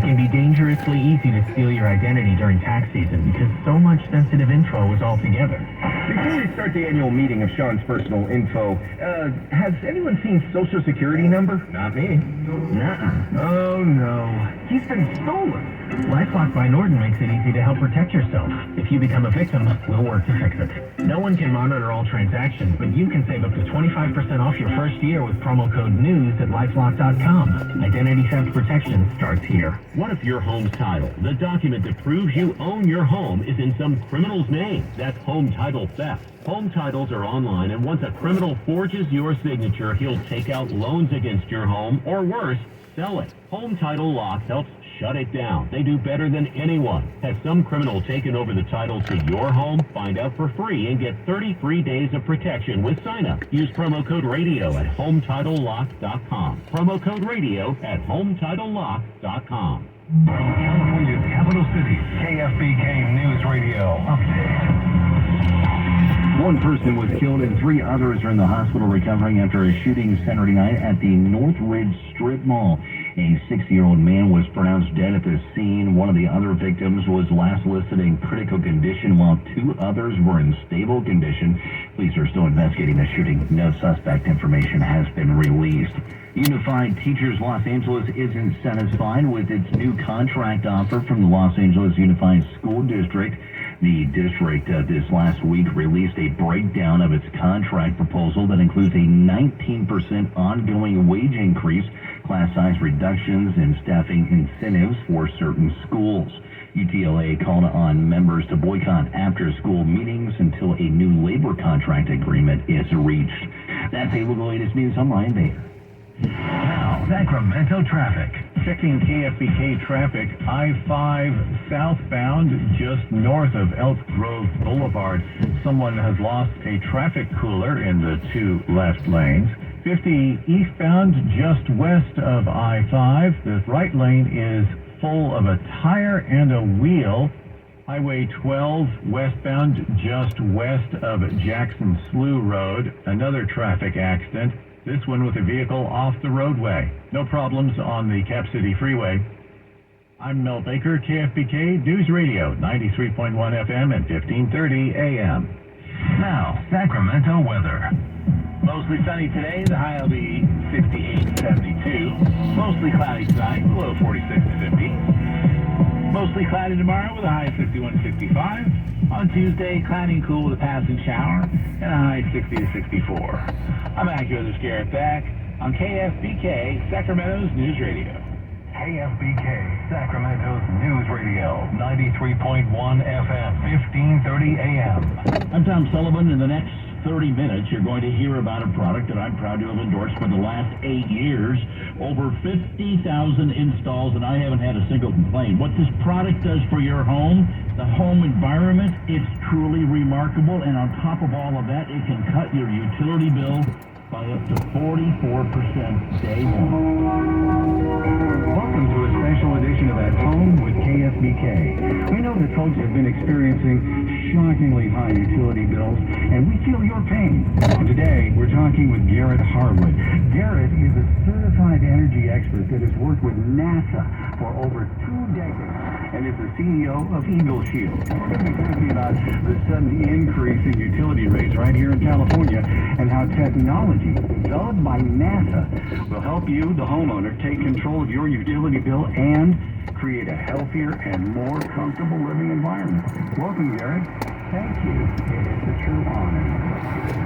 can be dangerously easy to steal your identity during tax season because so much sensitive info is all together. Before we start the annual meeting of Sean's personal info, has anyone seen Social Security number? Not me. Nuh-uh. Oh no. He's been stolen. LifeLock by Norton makes it easy to help protect yourself. If you become a victim, we'll work to fix it. No one can monitor all transactions, but you can save up to 25% off your first year with promo code NEWS at LifeLock.com. Identity theft protection starts here. What if your home's title, the document that proves you own your home, is in some criminal's name? That's home title theft. Home titles are online, and once a criminal forges your signature, he'll take out loans against your home, or worse, sell it. Home Title Lock helps shut it down. They do better than anyone. Has some criminal taken over the title to your home? Find out for free and get 30 free days of protection with sign-up. Use promo code RADIO at HomeTitleLock.com. Promo code RADIO at HomeTitleLock.com. From California's capital city, KFBK News Radio Update. One person was killed and 3 others are in the hospital recovering after a shooting Saturday night at the Northridge Strip Mall. A 60-year-old man was pronounced dead at the scene. One of the other victims was last listed in critical condition, while 2 others were in stable condition. Police are still investigating the shooting. No suspect information has been released. Unified Teachers Los Angeles isn't satisfied with its new contract offer from the Los Angeles Unified School District. The district this last week released a breakdown of its contract proposal that includes a 19% ongoing wage increase, class size reductions, and staffing incentives for certain schools. UTLA called on members to boycott after-school meetings until a new labor contract agreement is reached. That's a look at the latest news. I'm Ryan Bader. Now, Sacramento traffic. Checking KFBK traffic, I-5 southbound just north of Elk Grove Boulevard. Someone has lost a traffic cooler in the 2 left lanes. 50 eastbound just west of I-5. The right lane is full of a tire and a wheel. Highway 12 westbound just west of Jackson Slough Road. Another traffic accident. This one with a vehicle off the roadway. No problems on the Cap City Freeway. I'm Mel Baker, KFBK News Radio, 93.1 FM and 1530 AM. Now, Sacramento weather. Mostly sunny today. The high will be 58 to 72. Mostly cloudy tonight, low 46 to 50. Mostly cloudy tomorrow with a high of 61 to 65. On Tuesday, cloudy and cool with a passing shower and a high of 60 to 64. I'm AccuWeather's Garrett Back on KFBK, Sacramento's News Radio. KFBK, Sacramento's News Radio, 93.1 FM, 1530 AM. I'm Tom Sullivan. In the next 30 minutes, you're going to hear about a product that I'm proud to have endorsed for the last 8 years. Over 50,000 installs, and I haven't had a single complaint. What this product does for your home, the home environment, it's truly remarkable. And on top of all of that, it can cut your utility bill by up to 44% day one. Welcome to a special edition of At Home with KFBK. We know that folks have been experiencing shockingly high utility bills, and we feel your pain. And today, we're talking with Garrett Harwood. Garrett is a certified energy expert that has worked with NASA for over 2 decades and is the CEO of Eagle Shield. We're going to be talking about the sudden increase in utility rates right here in California and how technology developed by NASA will help you, the homeowner, take control of your utility bill and create a healthier and more comfortable living environment. Welcome, Garrett. Thank you. It is a true honor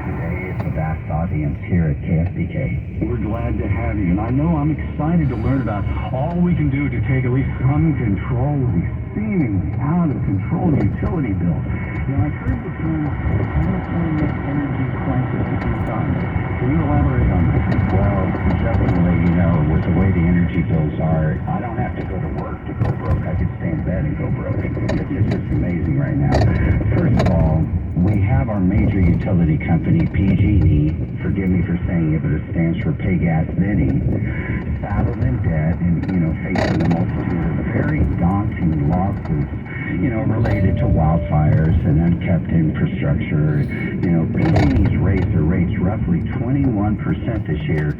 today at the vast audience here at KFBK. We're glad to have you, and I know I'm excited to learn about all we can do to take at least some control of these seemingly out of control utility bills. Now, I've heard the term California energy crisis a few times. Can you elaborate on that? Well, definitely, with the way the energy bills are, I don't have to go to work to go broke. I could stay in bed and go broke. It's just amazing right now. First of all, we have our major utility company, PG&E, forgive me for saying it, but it stands for Pay Gas City, saddled in debt and, facing a multitude of very daunting lawsuits related to wildfires and unkept infrastructure. PG&E's raised their rates roughly 21% this year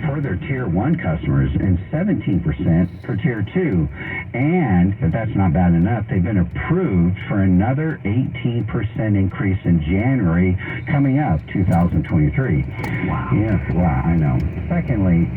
for their Tier 1 customers and 17% for Tier 2. And, if that's not bad enough, they've been approved for another 18% increase in January coming up, 2023. Wow. Yeah, wow, I know. Secondly,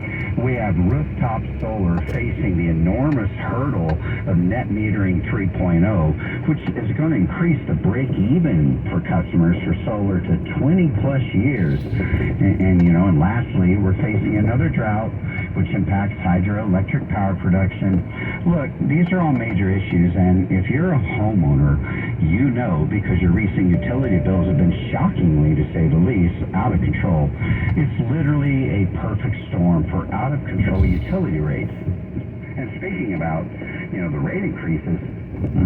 we have rooftop solar facing the enormous hurdle of net metering 3.0, which is going to increase the break-even for customers for solar to 20-plus years. And lastly, we're facing another drought, which impacts hydroelectric power production. Look, these are all major issues, and if you're a homeowner, you know, because your recent utility bills have been shockingly, to say the least, out of control. It's literally a perfect storm for out-of-control utility rates. And speaking about, the rate increases,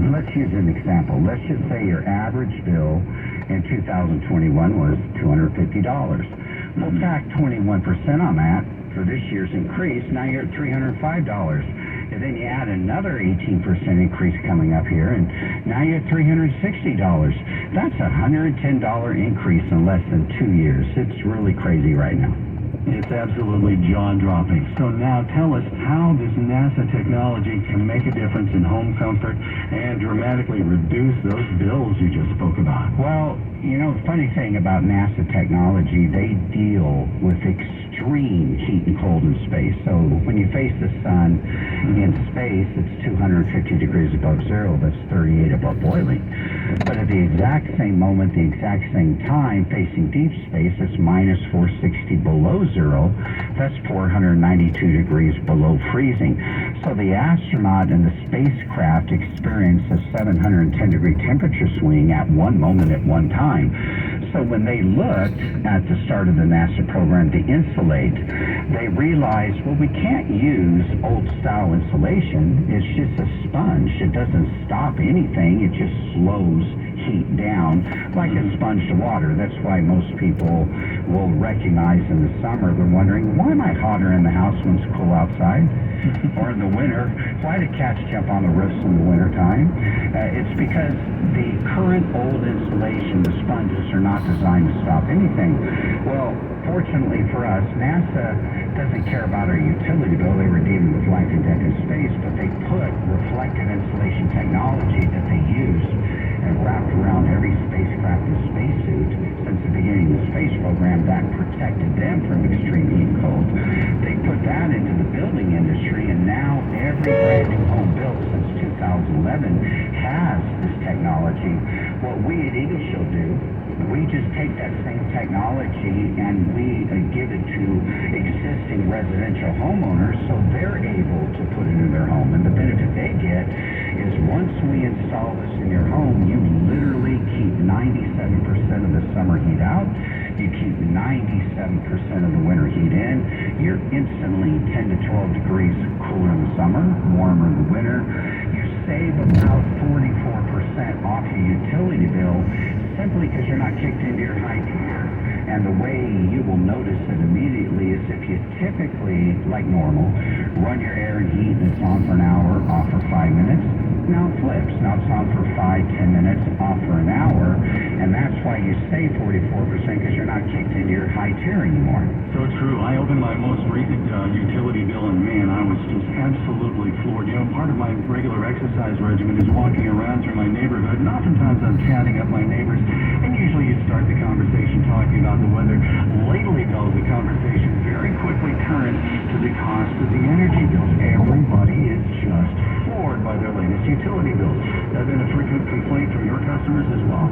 let's use an example. Let's just say your average bill in 2021 was $250. Well, tack 21% on that for this year's increase, now you're at $305. And then you add another 18% increase coming up here, and now you're at $360. That's a $110 increase in less than 2 years. It's really crazy right now. It's absolutely jaw-dropping. So now tell us how this NASA technology can make a difference in home comfort and dramatically reduce those bills you just spoke about. Well, the funny thing about NASA technology, they deal with extreme heat and cold in space. So when you face the sun in space, it's 250 degrees above zero. That's 38 above boiling. But at the exact same moment, the exact same time, facing deep space, it's minus 460 below zero. That's 492 degrees below freezing. So the astronaut and the spacecraft experience a 710-degree temperature swing at one moment at one time. So when they looked at the start of the NASA program to insulate, they realized, well, we can't use old-style insulation. It's just a sponge. It doesn't stop anything. It just slows heat down like a sponge to water. That's why most people will recognize in the summer, they're wondering, why am I hotter in the house when it's cool outside? Or in the winter, why do cats jump on the roofs in the wintertime? It's because the current old insulation, the sponges, are not designed to stop anything. Well, fortunately for us, NASA doesn't care about our utility bill. They were dealing with life and death in space, but they put reflective insulation technology that they used and wrapped around every spacecraft and spacesuit since the beginning of the space program that protected them from extreme heat and cold. They put that into the building industry, and now every brand new home built since 2011 has this technology. What we at Eagle Show do, we just take that same technology and we give it to existing residential homeowners so they're able to put it in their home. And the benefit they get is once we install this in your home, you literally keep 97% of the summer heat out. You keep 97% of the winter heat in. You're instantly 10 to 12 degrees cooler in the summer, warmer in the winter. You save about 44% off your utility bill simply because you're not kicked into your high tier. And the way you will notice it immediately is if you typically, like normal, run your air and heat and it's on for an hour, off for 5 minutes. Now it flips. Now it's on for 5-10 minutes, off for an hour. And that's why you save 44% because you're not kicked into your high tier anymore. So true. I opened my most recent utility bill, and man, I was just absolutely floored. Part of my regular exercise regimen is walking around through my neighborhood, and oftentimes I'm chatting up my neighbors, and usually you start the conversation talking about the weather. Lately, though, the conversation very quickly turns to the cost of the energy bills. Everybody is just floored by their latest utility bills. Has been a frequent complaint from your customers as well?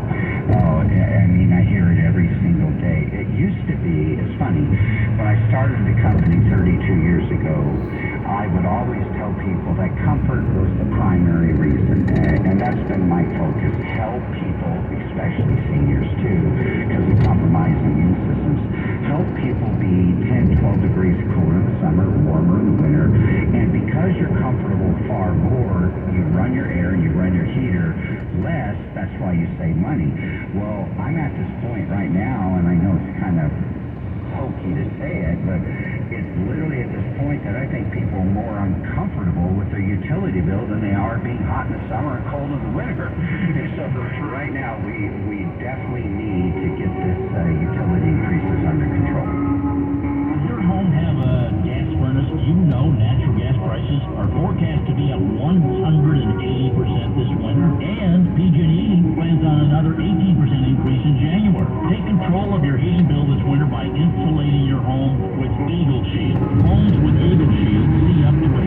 Oh, I hear it every single day. It used to be, it's funny, when I started the company 32 years ago, I would always tell people that comfort was the primary reason. And that's been my focus. Help people, especially seniors too, because of compromised immune systems. Help people be 10, 12 degrees cooler in the summer, warmer in the winter. And because you're comfortable far more, you run your air and you run your heater less. That's why you save money. Well, I'm at this point right now, and I know it's kind of hokey to say it, but it's literally at this point that I think people are more uncomfortable with their utility bill than they are being hot in the summer and cold in the winter. So right now, we definitely need to get this utility increases under control. Does your home have a gas furnace? You know natural gas prices are forecast to be up 180% this winter, and PG&E plans on another 18% increase in January. Take control of your heating bill this winter by insulating your home with Eagle Shield. Homes with Eagle Shield see up to a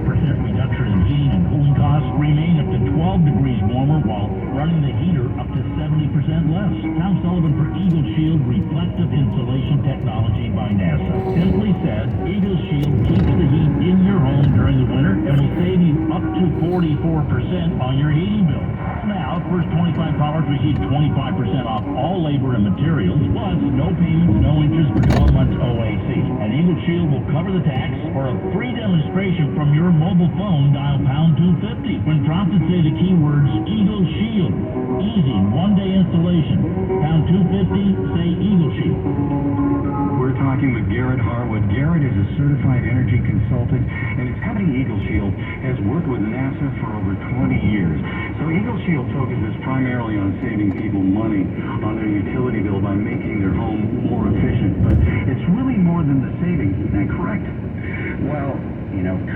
44% reduction in heating and cooling costs, remain up to 12 degrees warmer while running the heater up to 70% less. Tom Sullivan for Eagle Shield Reflective Insulation Technology by NASA. Simply said, Eagle Shield keeps the heat in your home during the winter and will save you up to 44% on your heating bill. Now, first 25 callers receive 25% off all labor and materials, plus no payments, no interest for 12 months OAC. And Eagle Shield will cover the tax for a free demonstration from your mobile phone. Dial pound 250. When prompted, say the keywords Eagle Shield. Easy, one-day installation. Pound 250, say Eagle Shield. We're talking with Garrett Harwood. Garrett is a certified energy consultant, and his company Eagle Shield has worked with NASA for over 20 years. So Eagle Shield focuses primarily on saving people money on their utility bill by making their home more efficient. But it's really more than the savings. Is that correct? Well,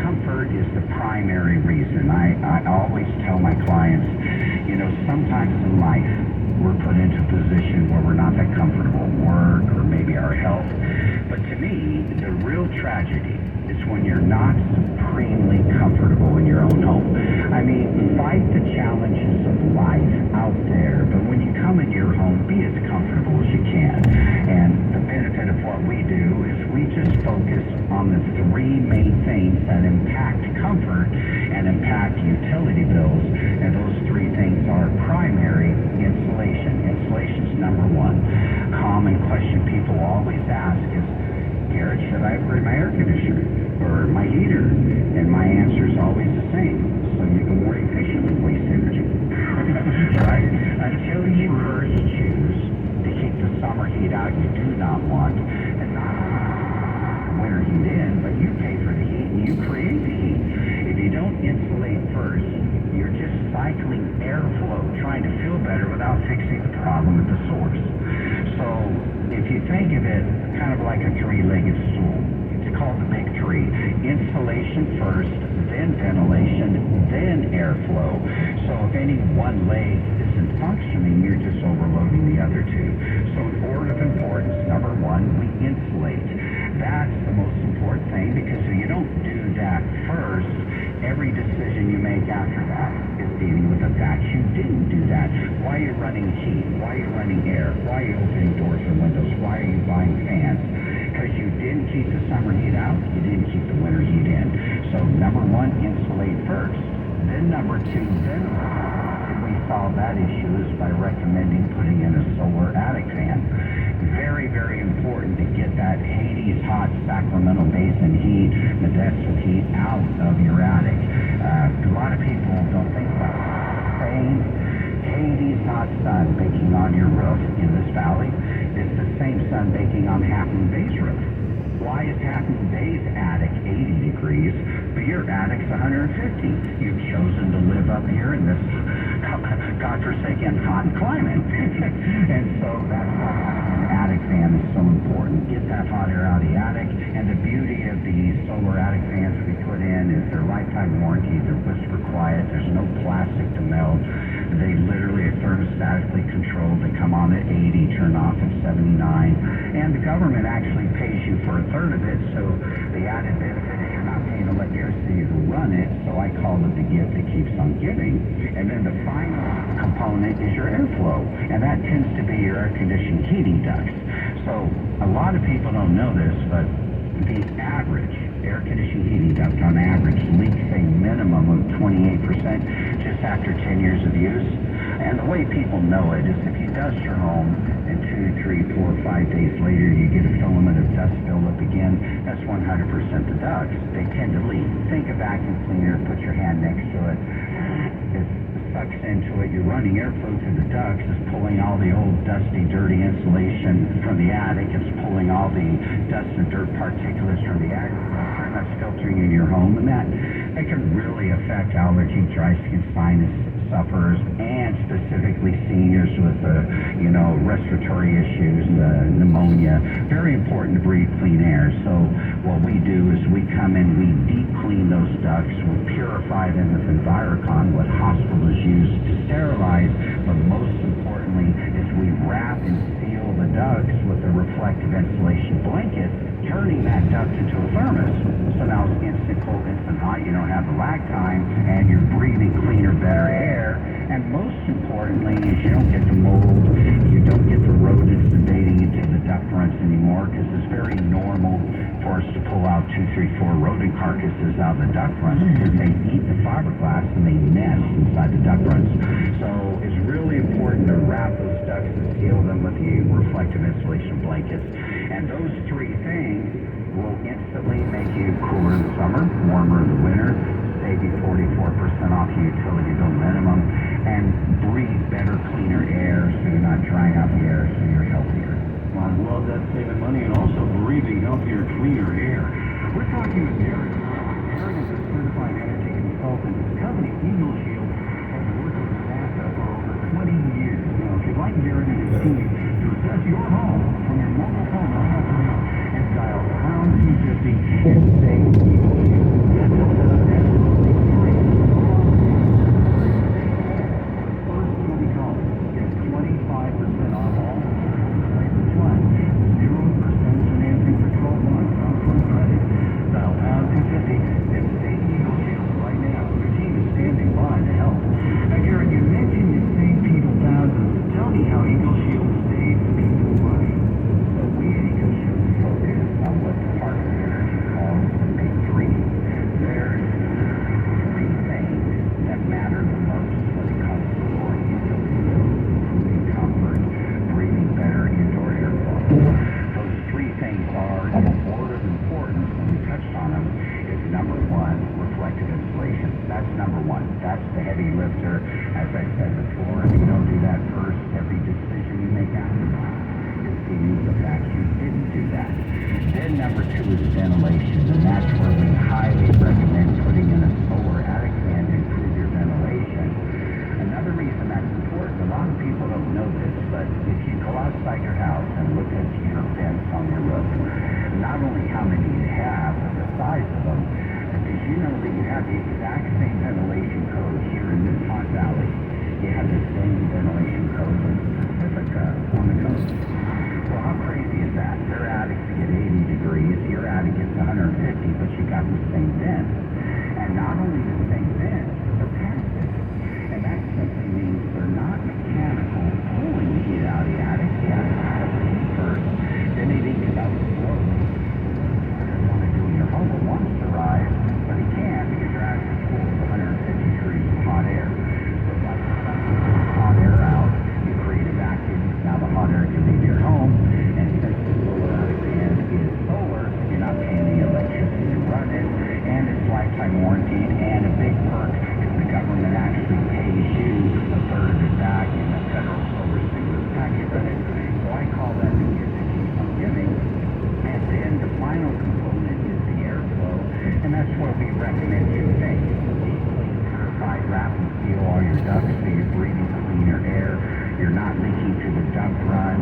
comfort is the primary reason. I always tell my clients, sometimes in life we're put into a position where we're not that comfortable at work or maybe our health. But to me, the real tragedy is when you're not supremely comfortable in your own home. I mean, fight the challenges of life out there, but when you come into your home, be as comfortable as you can. And the benefit of what we do is we just focus on the three main things that impact comfort and impact utility bills. And those three things are primary: insulation. Insulation's number one. Common question people always ask is, Garrett, should I upgrade my air conditioner or my heater? And my answer is always the same: so you can more efficiently waste energy. Right? Until you first choose to keep the summer heat out you do not want, and not winter heat in, but you pay for the heat and you create the heat. If you don't insulate first, you're just cycling airflow, trying to feel better without fixing the problem at the source. So if you think of it kind of like a three-legged stool, it's called the big three. Insulation first, then ventilation, then airflow. So if any one leg isn't functioning, you're just overloading the other two. So in order of importance, number one, we insulate. That's the most important thing, because if you don't do that first, every decision you make after that is dealing with the fact you didn't do that. Why are you running heat? Why are you running air? Why are you opening doors and windows? Why are you buying fans? Because you didn't keep the summer heat out, you didn't keep the winter heat in. So number one, insulate first. Then number two, ventilate. And we solve that issue is by recommending putting in a solar attic fan. Very, very important to get that Hades hot Sacramento basin heat, Modesto heat out of your attic. A lot of people don't think about it. Same Hades hot sun baking on your roof in this valley is the same sun baking on Half Moon Bay's roof. Why is Half Moon Bay's attic 80 degrees, but your attic's 150? You've chosen to live up here in this godforsaken hot climate. And so that's why an attic fan is so important. Get that hot air out of the attic. And the beauty of these solar attic fans we put in is they're lifetime warranty, they're whisper quiet, there's no plastic to melt. They literally are thermostatically controlled. They come on at 80, turn off at 79. And the government actually pays you for a third of it, so the added benefit is you're not paying electricity to run it, so I call it the gift that keeps on giving. And then the final component is your airflow, and that tends to be your air-conditioned heating ducts. So a lot of people don't know this, but the average air-conditioned heating duct on average leaks a minimum of 28% just after 10 years of use. And the way people know it is if you dust your home and 2, 3, 4, 5 days later you get a filament of dust buildup again, that's 100% the ducts. They tend to leak. Think of vacuum cleaner, put your hand next to it. As sucks into it. You're running airflow through the ducts. It's pulling all the old dusty, dirty insulation from the attic. It's pulling all the dust and dirt particulates from the agriculture, and that's filtering in your home. And that can really affect allergy, dry skin, sinus sufferers, and specifically seniors with respiratory issues, pneumonia. Very important to breathe clean air. So what we do is we come in, we deep clean those ducts, we purify them with Envirocon, what hospitals use to sterilize, but most importantly is we wrap and seal the ducts with a reflective insulation blanket, turning that duct into a thermos. So now it's instant cold, instant hot. You don't have the lag time, and you're breathing cleaner, better air. And most importantly is you don't get the mold, you don't get the rodents invading into the duct runs anymore, because it's very normal for us to pull out 2, 3, 4 rodent carcasses out of the duct runs, because they eat the fiberglass and they nest inside the duct runs. So it's really important to wrap those ducts and seal them with the reflective insulation blankets. And those 3 things will instantly make you cooler in the summer, warmer in the winter, save you 44% off your utility bill minimum, and breathe better, cleaner air, so you're not drying out the air, so you're healthier. Well, I love that, saving money and also breathing healthier, cleaner air. We're talking with Derek. Derek is a certified energy consultant. His company, Eagle Shield, has worked with NASA for over 20 years. Now, if you'd like Derek and his team to assess your home from your mobile phone or computer, and dial pound 250 and say Eagle Shield. They'll set up absolutely free. First 20 calls get 25% off all services, plus 0% financing for 12 months on full credit. Dial pound 250 and say Eagle Shield right now. Your team is standing by to help. Now, Garrett, you mentioned you save people thousands. Tell me how Eagle Shield saves people money. So we at Eagle Shield focus on what the Department of Energy calls the big 3. There's 3 things that matter the most when it comes to lowering utility bills, improving comfort, breathing better indoor air quality. Those 3 things are, in order of importance, and we touched on them, is number 1, reflective insulation. That's number 1. That's the heavy lifter. As I said before, if you don't do that first, every decision you make after that is to use the fact you didn't do that. Then number 2 is ventilation, and that's where we highly recommend putting in a solar attic fan to improve your ventilation. Another reason that's important, a lot of people don't know this, but if you go outside your house and look at your vents on your roof, not only how many you have, but the size of them, did you know that you have the exact same ventilation code here in this hot valley? You have the same ventilation code in Pacifica on the coast. Well, how crazy is that? Their attics get 80 degrees, your attic gets 150, but you got the same vents. And not only the same vents, but they're passive. And that simply means they're not mechanical pulling the heat out of the attic. You have to have the heat first, then it leaks out slowly. Want to do in your home, it wants to rise, but it can't because your attic is full of 150 degrees of hot air. So by sucking the hot air out, you create a vacuum. Now the hot air can leave your home, and since the solar attic fan is solar, you're not paying the electricity to run it, and it's lifetime warranted. And a big perk is the government actually pays you a third of it back in the federal solar stimulus package credit. So I call that the gift that keeps on giving. And then the final component is the airflow, and that's where we recommend 2 things. Deep clean, purified, wrap and seal all your ducts so you're breathing cleaner air. You're not leaking to the duct run.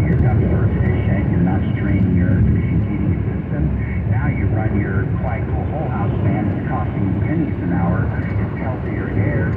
Your ducts are efficient. You're not straining your efficient heating system. Now you run your quiet, cool whole house fan. It's costing you pennies an hour. It's healthier air.